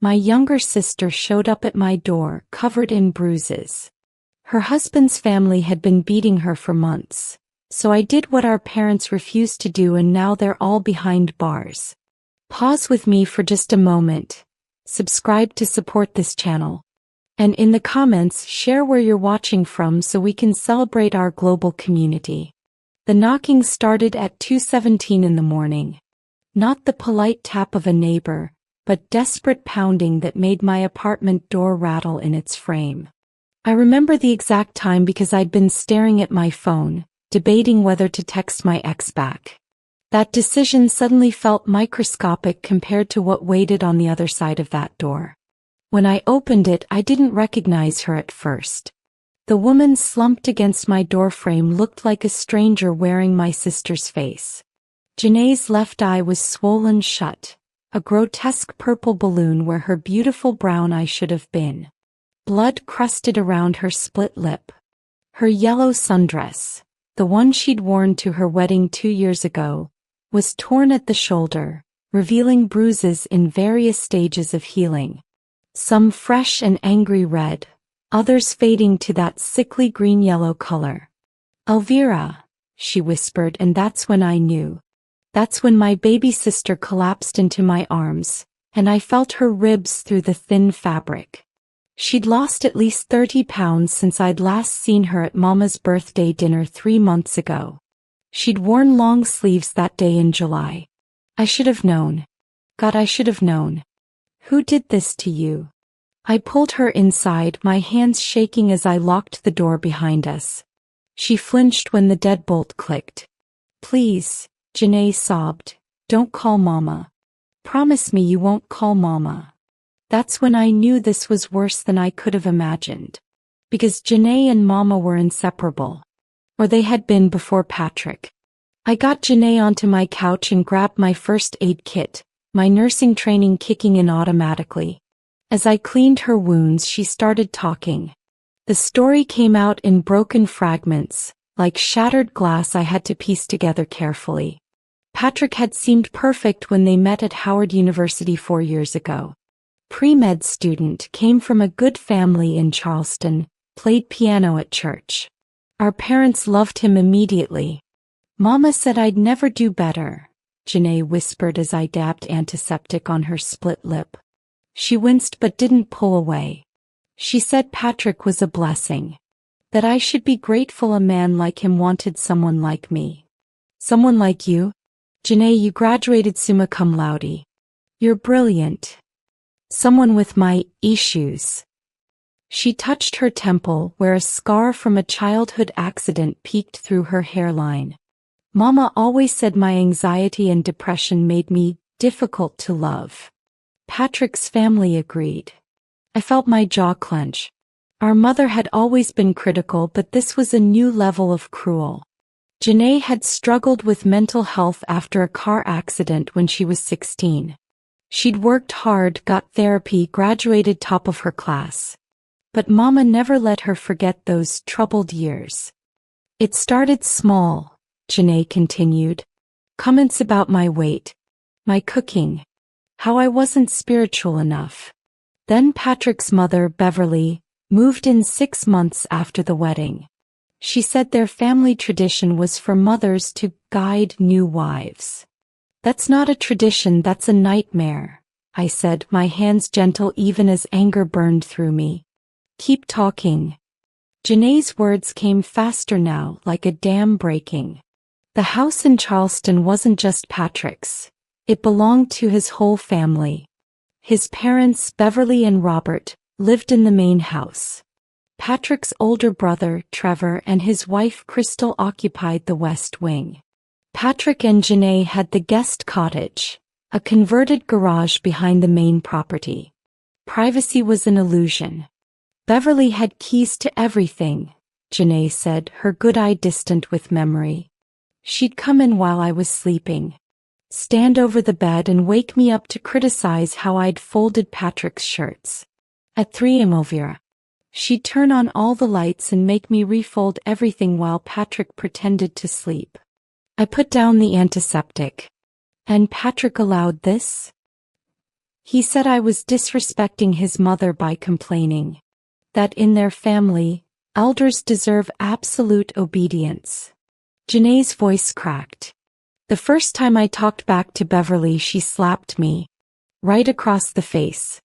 My younger sister showed up at my door, covered in bruises. Her husband's family had been beating her for months, so I did what our parents refused to do, and now they're all behind bars. Pause with me for just a moment. Subscribe to support this channel. And in the comments, share where you're watching from so we can celebrate our global community. The knocking started at 2:17 in the morning. Not the polite tap of a neighbor, but desperate pounding that made my apartment door rattle in its frame. I remember the exact time because I'd been staring at my phone, debating whether to text my ex back. That decision suddenly felt microscopic compared to what waited on the other side of that door. When I opened it, I didn't recognize her at first. The woman slumped against my doorframe looked like a stranger wearing my sister's face. Janae's left eye was swollen shut, a grotesque purple balloon where her beautiful brown eye should have been. Blood crusted around her split lip. Her yellow sundress, the one she'd worn to her wedding 2 years ago, was torn at the shoulder, revealing bruises in various stages of healing. Some fresh and angry red, others fading to that sickly green-yellow color. "Elvira," she whispered, and that's when I knew. That's when my baby sister collapsed into my arms, and I felt her ribs through the thin fabric. She'd lost at least 30 pounds since I'd last seen her at Mama's birthday dinner 3 months ago. She'd worn long sleeves that day in July. I should have known. God, I should have known. Who did this to you? I pulled her inside, my hands shaking as I locked the door behind us. She flinched when the deadbolt clicked. "Please," Janae sobbed, "don't call Mama. Promise me you won't call Mama." That's when I knew this was worse than I could have imagined. Because Janae and Mama were inseparable. Or they had been before Patrick. I got Janae onto my couch and grabbed my first aid kit, my nursing training kicking in automatically. As I cleaned her wounds, she started talking. The story came out in broken fragments, like shattered glass I had to piece together carefully. Patrick had seemed perfect when they met at Howard University 4 years ago. Pre-med student, came from a good family in Charleston, played piano at church. Our parents loved him immediately. "Mama said I'd never do better," Janae whispered as I dabbed antiseptic on her split lip. She winced but didn't pull away. She said Patrick was a blessing. That I should be grateful a man like him wanted someone like me. "Someone like you? Janae, you graduated summa cum laude. You're brilliant. Someone with my issues." She touched her temple, where a scar from a childhood accident peeked through her hairline. "Mama always said my anxiety and depression made me difficult to love." Patrick's family agreed. I felt my jaw clench. Our mother had always been critical, but this was a new level of cruel. Janae had struggled with mental health after a car accident when she was 16. She'd worked hard, got therapy, graduated top of her class. But Mama never let her forget those troubled years. "It started small," Janae continued. "Comments about my weight, my cooking, how I wasn't spiritual enough. Then Patrick's mother, Beverly, moved in 6 months after the wedding. She said their family tradition was for mothers to guide new wives. That's not a tradition, that's a nightmare," I said, my hands gentle even as anger burned through me. "Keep talking." Janae's words came faster now, like a dam breaking. The house in Charleston wasn't just Patrick's. It belonged to his whole family. His parents, Beverly and Robert, lived in the main house. Patrick's older brother, Trevor, and his wife, Crystal, occupied the west wing. Patrick and Janae had the guest cottage, a converted garage behind the main property. Privacy was an illusion. Beverly had keys to everything, Janae said, her good eye distant with memory. She'd come in while I was sleeping, stand over the bed and wake me up to criticize how I'd folded Patrick's shirts. At 3 a.m. Elvira. She'd turn on all the lights and make me refold everything while Patrick pretended to sleep. I put down the antiseptic. "And Patrick allowed this?" He said I was disrespecting his mother by complaining that in their family, elders deserve absolute obedience. Janae's voice cracked. The first time I talked back to Beverly, she slapped me right across the face.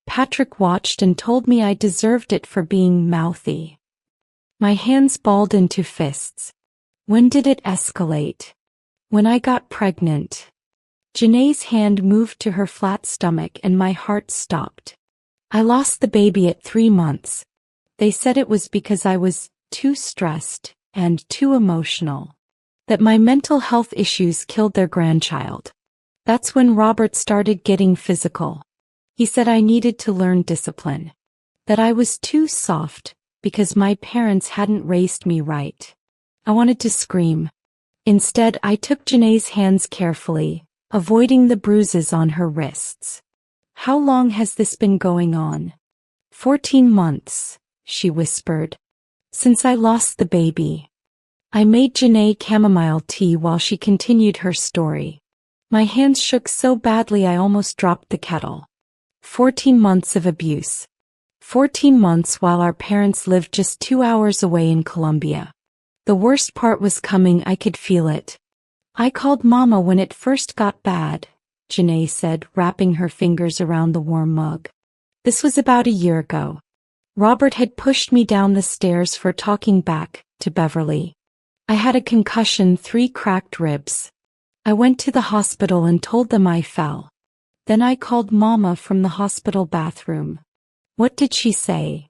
Patrick watched and told me I deserved it for being mouthy. My hands balled into fists. When did it escalate? When I got pregnant. Janae's hand moved to her flat stomach and my heart stopped. I lost the baby at 3 months. They said it was because I was too stressed and too emotional. That my mental health issues killed their grandchild. That's when Robert started getting physical. He said I needed to learn discipline. That I was too soft because my parents hadn't raised me right. I wanted to scream. Instead, I took Janae's hands carefully, avoiding the bruises on her wrists. How long has this been going on? 14 months, she whispered. Since I lost the baby. I made Janae chamomile tea while she continued her story. My hands shook so badly I almost dropped the kettle. 14 months of abuse. 14 months while our parents lived just 2 hours away in Colombia. The worst part was coming, I could feel it. I called Mama when it first got bad, Janae said, wrapping her fingers around the warm mug. This was about a year ago. Robert had pushed me down the stairs for talking back to Beverly. I had a concussion, 3 cracked ribs. I went to the hospital and told them I fell. Then I called Mama from the hospital bathroom. What did she say?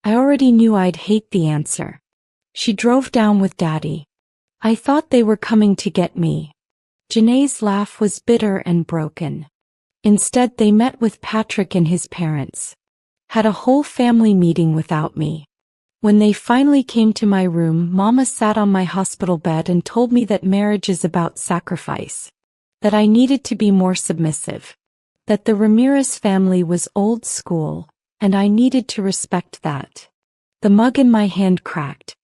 I already knew I'd hate the answer. She drove down with Daddy. I thought they were coming to get me. Janae's laugh was bitter and broken. Instead, they met with Patrick and his parents. Had a whole family meeting without me. When they finally came to my room, Mama sat on my hospital bed and told me that marriage is about sacrifice. That I needed to be more submissive. That the Ramirez family was old school, and I needed to respect that. The mug in my hand cracked.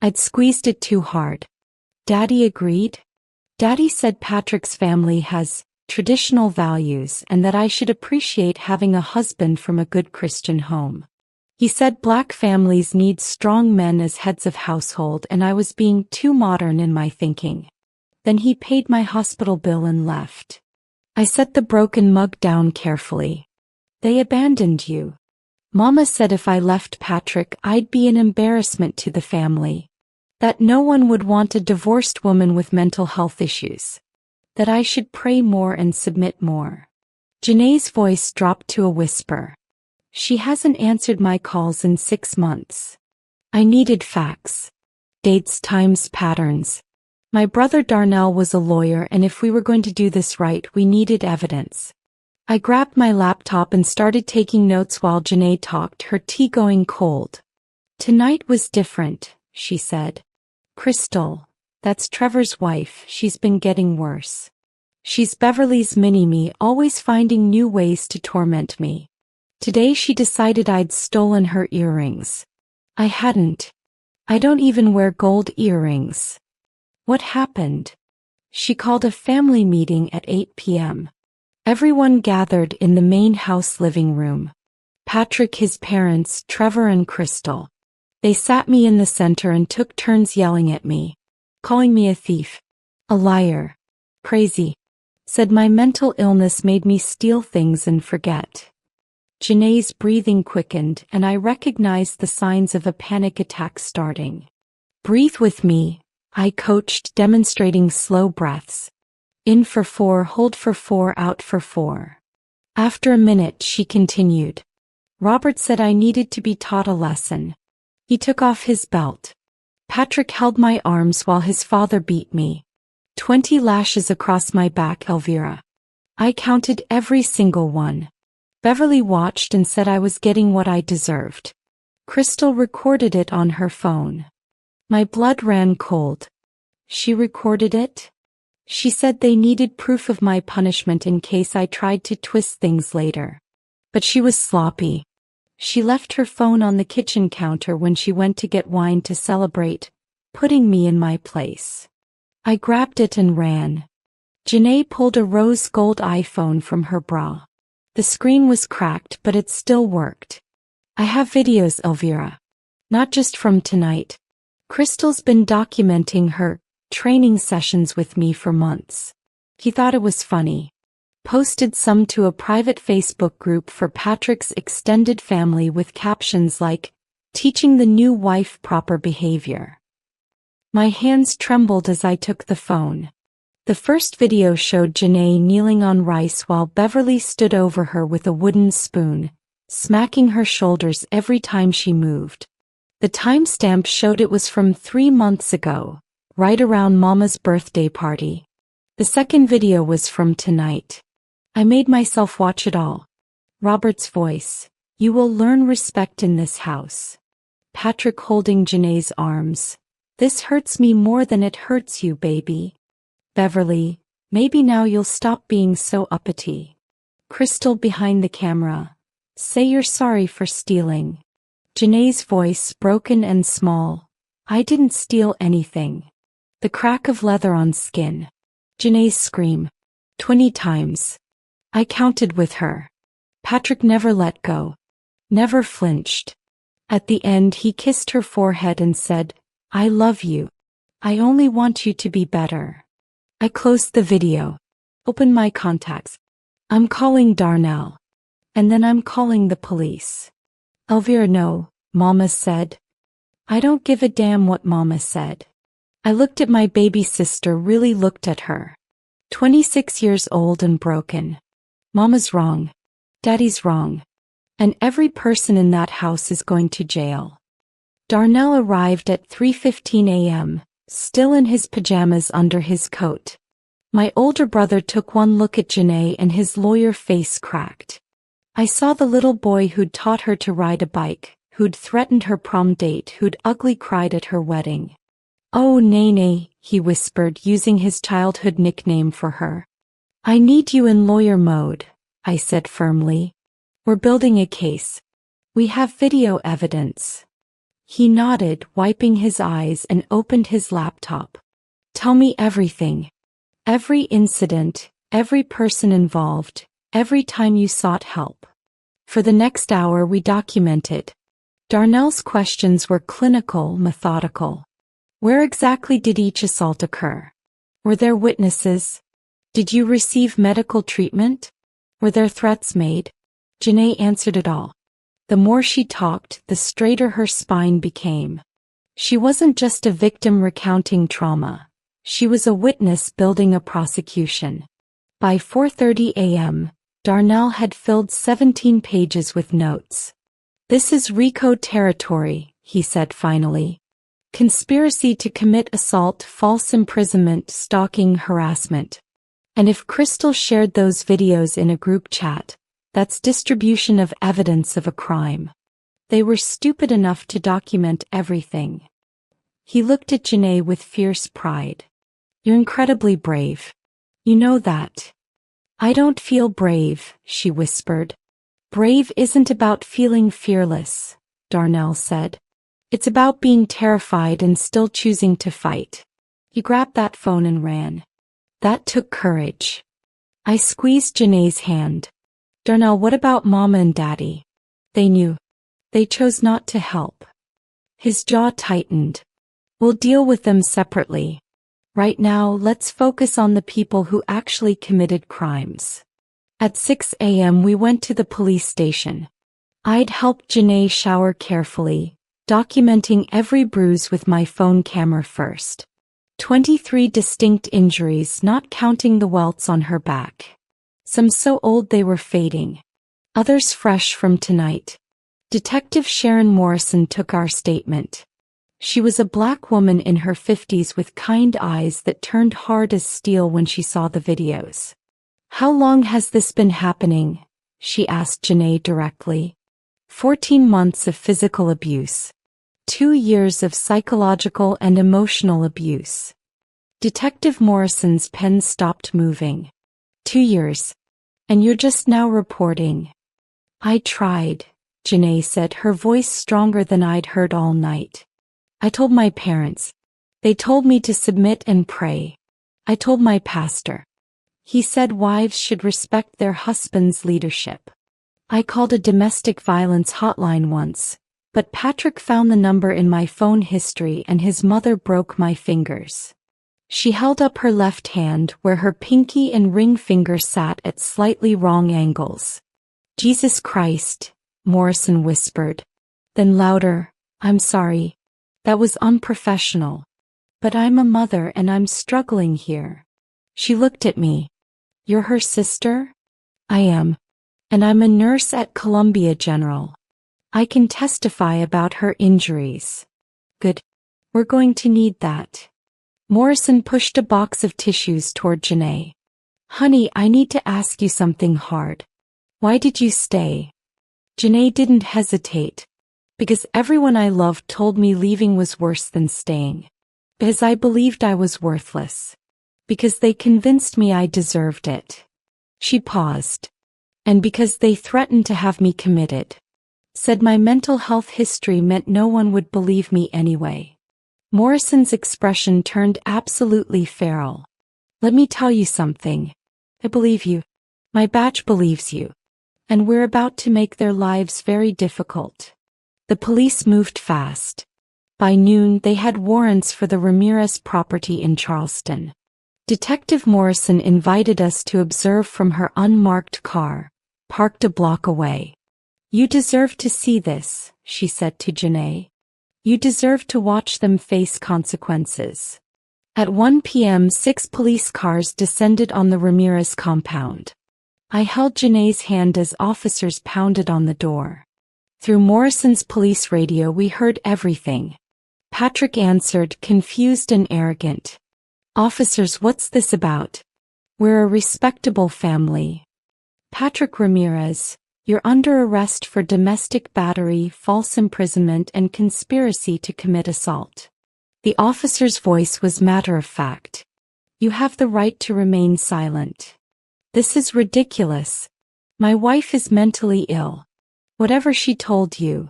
I'd squeezed it too hard. Daddy agreed. Daddy said Patrick's family has traditional values and that I should appreciate having a husband from a good Christian home. He said black families need strong men as heads of household and I was being too modern in my thinking. Then he paid my hospital bill and left. I set the broken mug down carefully. They abandoned you. Mama said if I left Patrick, I'd be an embarrassment to the family. That no one would want a divorced woman with mental health issues. That I should pray more and submit more. Janae's voice dropped to a whisper. She hasn't answered my calls in 6 months. I needed facts. Dates, times, patterns. My brother Darnell was a lawyer and if we were going to do this right, we needed evidence. I grabbed my laptop and started taking notes while Janae talked, her tea going cold. Tonight was different, she said. Crystal, that's Trevor's wife, she's been getting worse. She's Beverly's mini-me, always finding new ways to torment me. Today she decided I'd stolen her earrings. I hadn't. I don't even wear gold earrings. What happened? She called a family meeting at 8 p.m. Everyone gathered in the main house living room. Patrick, his parents, Trevor and Crystal. They sat me in the center and took turns yelling at me, calling me a thief, a liar, crazy. Said my mental illness made me steal things and forget. Janae's breathing quickened and I recognized the signs of a panic attack starting. Breathe with me, I coached, demonstrating slow breaths. In for 4, hold for 4, out for 4. After a minute, she continued. Robert said I needed to be taught a lesson. He took off his belt. Patrick held my arms while his father beat me. 20 lashes across my back, Elvira. I counted every single one. Beverly watched and said I was getting what I deserved. Crystal recorded it on her phone. My blood ran cold. She recorded it? She said they needed proof of my punishment in case I tried to twist things later. But she was sloppy. She left her phone on the kitchen counter when she went to get wine to celebrate, putting me in my place. I grabbed it and ran. Janae pulled a rose gold iPhone from her bra. The screen was cracked, but it still worked. I have videos, Elvira. Not just from tonight. Crystal's been documenting her training sessions with me for months. He thought it was funny. Posted some to a private Facebook group for Patrick's extended family with captions like, "Teaching the new wife proper behavior." My hands trembled as I took the phone. The first video showed Janae kneeling on rice while Beverly stood over her with a wooden spoon, smacking her shoulders every time she moved. The timestamp showed it was from 3 months ago, right around Mama's birthday party. The second video was from tonight. I made myself watch it all. Robert's voice. "You will learn respect in this house." Patrick holding Janae's arms. "This hurts me more than it hurts you, baby." Beverly, "Maybe now you'll stop being so uppity." Crystal behind the camera. "Say you're sorry for stealing." Janae's voice broken and small. "I didn't steal anything." The crack of leather on skin. Janae's scream. 20 times. I counted with her. Patrick never let go. Never flinched. At the end he kissed her forehead and said, "I love you. I only want you to be better." I closed the video. Opened my contacts. I'm calling Darnell. And then I'm calling the police. Elvira, no, Mama said. I don't give a damn what Mama said. I looked at my baby sister, really looked at her. 26 years old and broken. Mama's wrong. Daddy's wrong. And every person in that house is going to jail. Darnell arrived at 3:15 a.m., still in his pajamas under his coat. My older brother took one look at Janae and his lawyer face cracked. I saw the little boy who'd taught her to ride a bike, who'd threatened her prom date, who'd ugly cried at her wedding. "Oh, Nene," he whispered, using his childhood nickname for her. "I need you in lawyer mode," I said firmly. "We're building a case. We have video evidence." He nodded, wiping his eyes, and opened his laptop. "Tell me everything. Every incident, every person involved, every time you sought help." For the next hour we documented. Darnell's questions were clinical, methodical. Where exactly did each assault occur? Were there witnesses? Did you receive medical treatment? Were there threats made? Janae answered it all. The more she talked, the straighter her spine became. She wasn't just a victim recounting trauma. She was a witness building a prosecution. By 4:30 a.m., Darnell had filled 17 pages with notes. "This is RICO territory," he said finally. "Conspiracy to commit assault, false imprisonment, stalking, harassment. And if Crystal shared those videos in a group chat, that's distribution of evidence of a crime. They were stupid enough to document everything." He looked at Janae with fierce pride. "You're incredibly brave. You know that." "I don't feel brave," she whispered. "Brave isn't about feeling fearless," Darnell said. "It's about being terrified and still choosing to fight." He grabbed that phone and ran. That took courage. I squeezed Janae's hand. "Darnell, what about Mama and Daddy?" "They knew. They chose not to help." His jaw tightened. "We'll deal with them separately. Right now, let's focus on the people who actually committed crimes." At 6 a.m. we went to the police station. I'd helped Janae shower carefully, documenting every bruise with my phone camera first. 23 distinct injuries, not counting the welts on her back. Some so old they were fading. Others fresh from tonight. Detective Sharon Morrison took our statement. She was a black woman in her 50s with kind eyes that turned hard as steel when she saw the videos. "How long has this been happening?" she asked Janae directly. 14 months of physical abuse. 2 years of psychological and emotional abuse. Detective Morrison's pen stopped moving. 2 years. And you're just now reporting. "I tried," Janae said, her voice stronger than I'd heard all night. "I told my parents. They told me to submit and pray. I told my pastor. He said wives should respect their husband's leadership. I called a domestic violence hotline once, but Patrick found the number in my phone history and his mother broke my fingers. She held up her left hand where her pinky and ring finger sat at slightly wrong angles. Jesus Christ, Morrison whispered. Then louder, I'm sorry. That was unprofessional. But I'm a mother and I'm struggling here. She looked at me. You're her sister? I am. And I'm a nurse at Columbia General. I can testify about her injuries. Good. We're going to need that. Morrison pushed a box of tissues toward Janae. Honey, I need to ask you something hard. Why did you stay? Janae didn't hesitate. Because everyone I loved told me leaving was worse than staying. Because I believed I was worthless. Because they convinced me I deserved it. She paused. And because they threatened to have me committed. Said my mental health history meant no one would believe me anyway. Morrison's expression turned absolutely feral. Let me tell you something. I believe you. My batch believes you. And we're about to make their lives very difficult. The police moved fast. By noon they had warrants for the Ramirez property in Charleston. Detective Morrison invited us to observe from her unmarked car, parked a block away. You deserve to see this, she said to Janae. You deserve to watch them face consequences. At 1 p.m. 6 police cars descended on the Ramirez compound. I held Janae's hand as officers pounded on the door. Through Morrison's police radio we heard everything. Patrick answered, confused and arrogant. Officers, what's this about? We're a respectable family. Patrick Ramirez, you're under arrest for domestic battery, false imprisonment and conspiracy to commit assault. The officer's voice was matter-of-fact. You have the right to remain silent. This is ridiculous. My wife is mentally ill. Whatever she told you.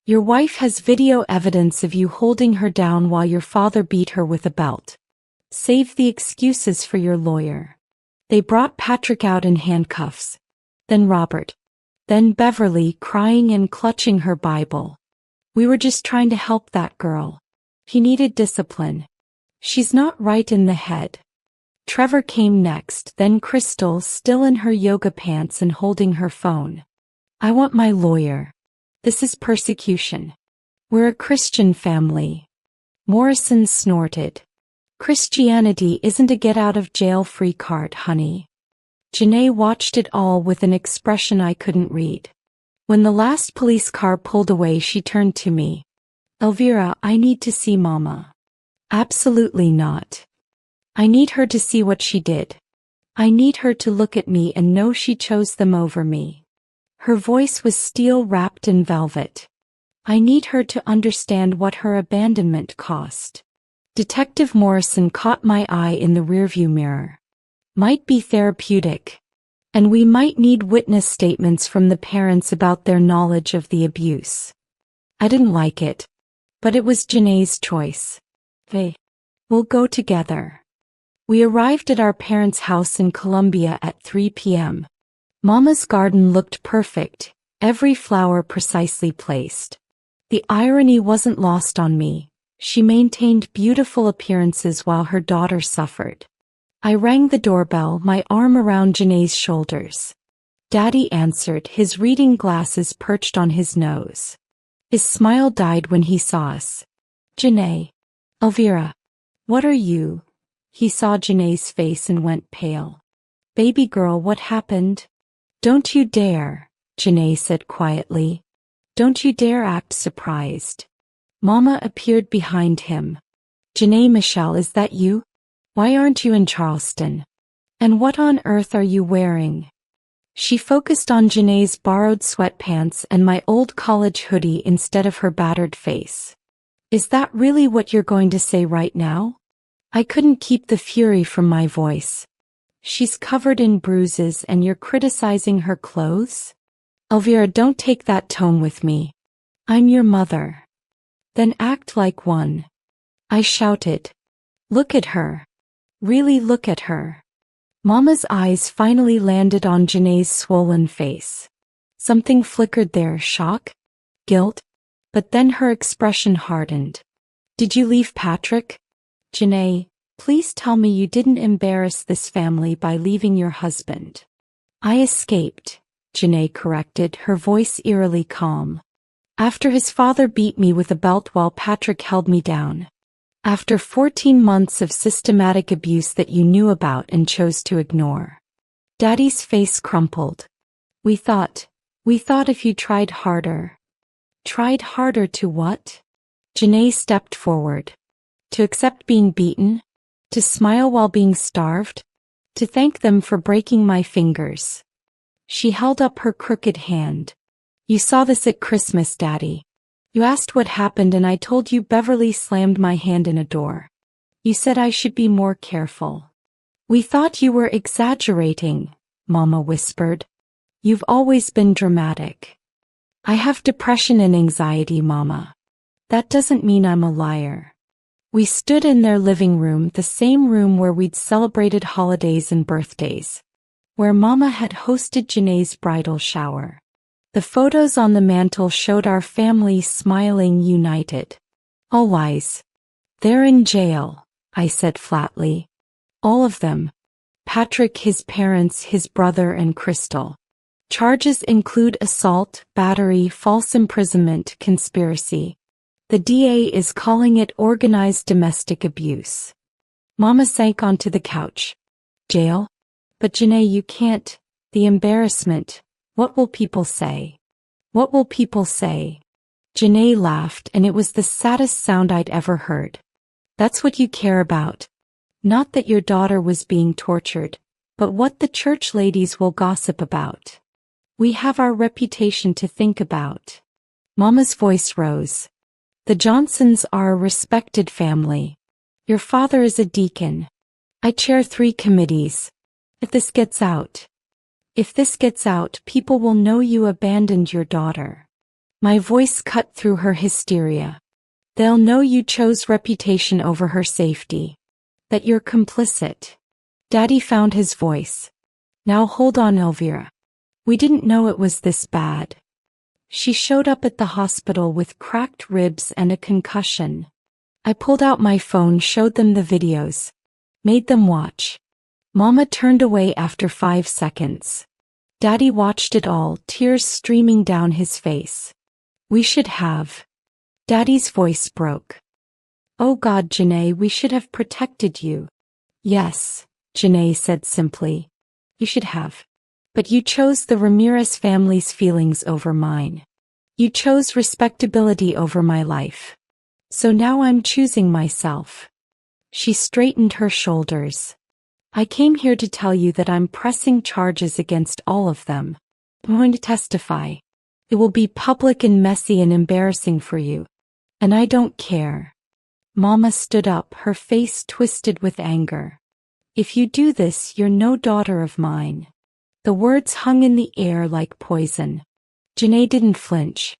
Your wife has video evidence of you holding her down while your father beat her with a belt. Save the excuses for your lawyer. They brought Patrick out in handcuffs. Then Robert. Then Beverly, crying and clutching her Bible. We were just trying to help that girl. He needed discipline. She's not right in the head. Trevor came next, then Crystal, still in her yoga pants and holding her phone. I want my lawyer. This is persecution. We're a Christian family. Morrison snorted. Christianity isn't a get-out-of-jail-free card, honey. Janae watched it all with an expression I couldn't read. When the last police car pulled away, she turned to me. Elvira, I need to see Mama. Absolutely not. I need her to see what she did. I need her to look at me and know she chose them over me. Her voice was steel wrapped in velvet. I need her to understand what her abandonment cost. Detective Morrison caught my eye in the rearview mirror. Might be therapeutic. And we might need witness statements from the parents about their knowledge of the abuse. I didn't like it. But it was Janae's choice. We'll go together. We arrived at our parents' house in Columbia at 3 p.m. Mama's garden looked perfect, every flower precisely placed. The irony wasn't lost on me. She maintained beautiful appearances while her daughter suffered. I rang the doorbell, my arm around Janae's shoulders. Daddy answered, his reading glasses perched on his nose. His smile died when he saw us. Janae. Elvira. What are you? He saw Janae's face and went pale. Baby girl, what happened? Don't you dare, Janae said quietly. Don't you dare act surprised. Mama appeared behind him. Janae, Michelle, is that you? Why aren't you in Charleston? And what on earth are you wearing? She focused on Janae's borrowed sweatpants and my old college hoodie instead of her battered face. Is that really what you're going to say right now? I couldn't keep the fury from my voice. She's covered in bruises and you're criticizing her clothes? Elvira, don't take that tone with me. I'm your mother. Then act like one. I shouted. Look at her. Really look at her. Mama's eyes finally landed on Janae's swollen face. Something flickered there, shock? Guilt? But then her expression hardened. Did you leave Patrick? Janae, please tell me you didn't embarrass this family by leaving your husband. I escaped, Janae corrected, her voice eerily calm. After his father beat me with a belt while Patrick held me down. After 14 months of systematic abuse that you knew about and chose to ignore. Daddy's face crumpled. We thought if you tried harder. Tried harder to what? Janae stepped forward. To accept being beaten? To smile while being starved? To thank them for breaking my fingers. She held up her crooked hand. You saw this at Christmas, Daddy. You asked what happened and I told you Beverly slammed my hand in a door. You said I should be more careful. We thought you were exaggerating, Mama whispered. You've always been dramatic. I have depression and anxiety, Mama. That doesn't mean I'm a liar. We stood in their living room, the same room where we'd celebrated holidays and birthdays. Where Mama had hosted Janae's bridal shower. The photos on the mantel showed our family smiling, united. All wise. They're in jail, I said flatly. All of them. Patrick, his parents, his brother, and Crystal. Charges include assault, battery, false imprisonment, conspiracy. The DA is calling it organized domestic abuse. Mama sank onto the couch. Jail? But Janae, you can't. The embarrassment. What will people say? What will people say? Janae laughed, and it was the saddest sound I'd ever heard. That's what you care about. Not that your daughter was being tortured, but what the church ladies will gossip about. We have our reputation to think about. Mama's voice rose. The Johnsons are a respected family. Your father is a deacon. I chair 3 committees. If this gets out, people will know you abandoned your daughter. My voice cut through her hysteria. They'll know you chose reputation over her safety. That you're complicit. Daddy found his voice. Now hold on, Elvira. We didn't know it was this bad. She showed up at the hospital with cracked ribs and a concussion. I pulled out my phone, showed them the videos. Made them watch. Mama turned away after 5 seconds. Daddy watched it all, tears streaming down his face. We should have. Daddy's voice broke. Oh God, Janae, we should have protected you. Yes, Janae said simply. You should have. But you chose the Ramirez family's feelings over mine. You chose respectability over my life. So now I'm choosing myself. She straightened her shoulders. I came here to tell you that I'm pressing charges against all of them. I'm going to testify. It will be public and messy and embarrassing for you. And I don't care. Mama stood up, her face twisted with anger. If you do this, you're no daughter of mine. The words hung in the air like poison. Janae didn't flinch.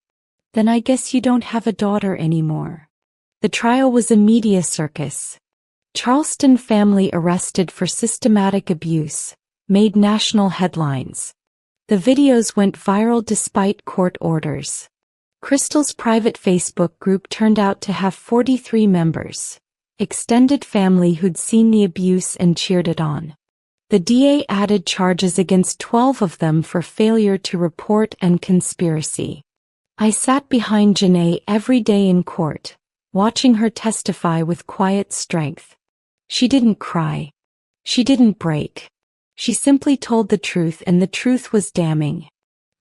Then I guess you don't have a daughter anymore. The trial was a media circus. Charleston family arrested for systematic abuse, made national headlines. The videos went viral despite court orders. Crystal's private Facebook group turned out to have 43 members, extended family who'd seen the abuse and cheered it on. The DA added charges against 12 of them for failure to report and conspiracy. I sat behind Janae every day in court, watching her testify with quiet strength. She didn't cry. She didn't break. She simply told the truth, and the truth was damning.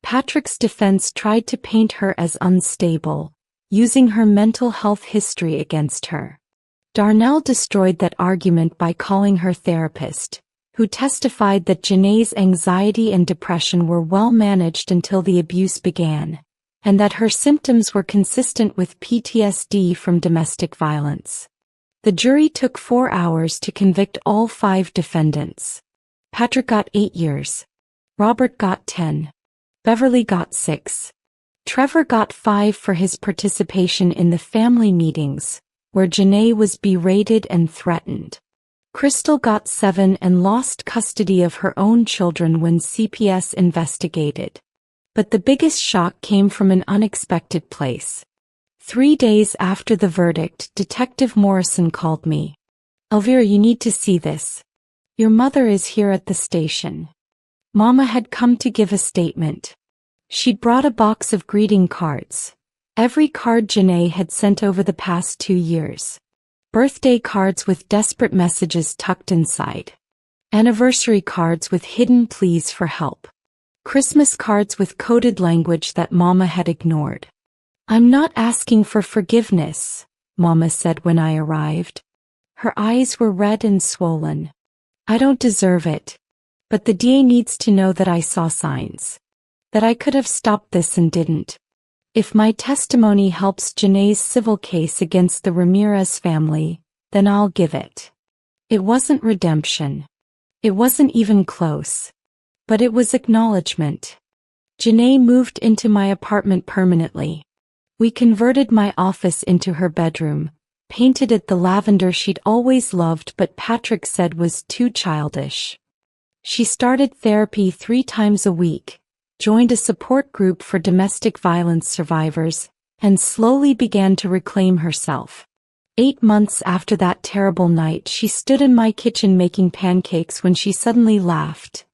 Patrick's defense tried to paint her as unstable, using her mental health history against her. Darnell destroyed that argument by calling her therapist, who testified that Janae's anxiety and depression were well managed until the abuse began, and that her symptoms were consistent with PTSD from domestic violence. The jury took 4 hours to convict all 5 defendants. Patrick got 8 years. Robert got 10. Beverly got 6. Trevor got 5 for his participation in the family meetings, where Janae was berated and threatened. Crystal got 7 and lost custody of her own children when CPS investigated. But the biggest shock came from an unexpected place. 3 days after the verdict, Detective Morrison called me. "Elvira, you need to see this. Your mother is here at the station." Mama had come to give a statement. She'd brought a box of greeting cards. Every card Janae had sent over the past 2 years. Birthday cards with desperate messages tucked inside. Anniversary cards with hidden pleas for help. Christmas cards with coded language that Mama had ignored. "I'm not asking for forgiveness," Mama said when I arrived. Her eyes were red and swollen. "I don't deserve it. But the DA needs to know that I saw signs. That I could have stopped this and didn't. If my testimony helps Janae's civil case against the Ramirez family, then I'll give it." It wasn't redemption. It wasn't even close. But it was acknowledgement. Janae moved into my apartment permanently. We converted my office into her bedroom, painted it the lavender she'd always loved but Patrick said was too childish. She started therapy 3 times a week, joined a support group for domestic violence survivors, and slowly began to reclaim herself. 8 months after that terrible night, she stood in my kitchen making pancakes when she suddenly laughed.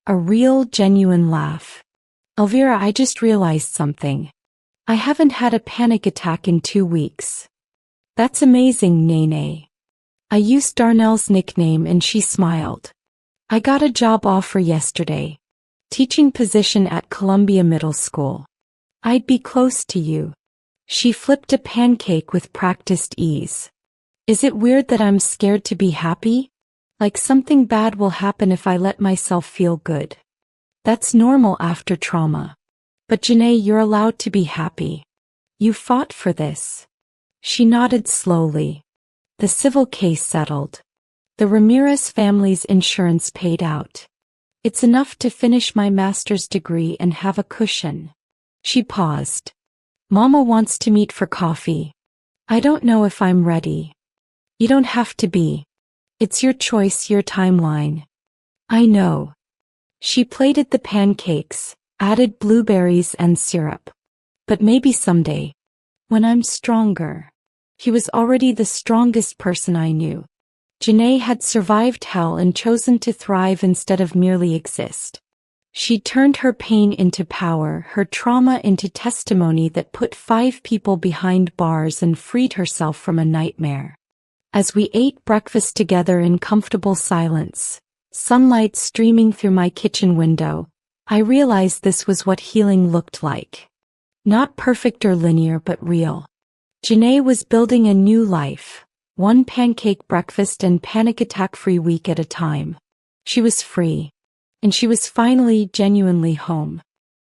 A real, genuine laugh. "Elvira, I just realized something. I haven't had a panic attack in 2 weeks." "That's amazing, Nene." I used Darnell's nickname and she smiled. "I got a job offer yesterday. Teaching position at Columbia Middle School. I'd be close to you." She flipped a pancake with practiced ease. "Is it weird that I'm scared to be happy? Like something bad will happen if I let myself feel good. That's normal after trauma. But Janae, you're allowed to be happy. You fought for this." She nodded slowly. The civil case settled. The Ramirez family's insurance paid out. It's enough to finish my master's degree and have a cushion. She paused. "Mama wants to meet for coffee. I don't know if I'm ready." "You don't have to be. It's your choice, your timeline." "I know." She plated the pancakes, added blueberries and syrup. "But maybe someday. When I'm stronger." He was already the strongest person I knew. Janae had survived hell and chosen to thrive instead of merely exist. She turned her pain into power, her trauma into testimony that put 5 people behind bars and freed herself from a nightmare. As we ate breakfast together in comfortable silence, sunlight streaming through my kitchen window, I realized this was what healing looked like. Not perfect or linear, but real. Janae was building a new life. 1 pancake breakfast and panic attack-free week at a time. She was free. And she was finally genuinely home.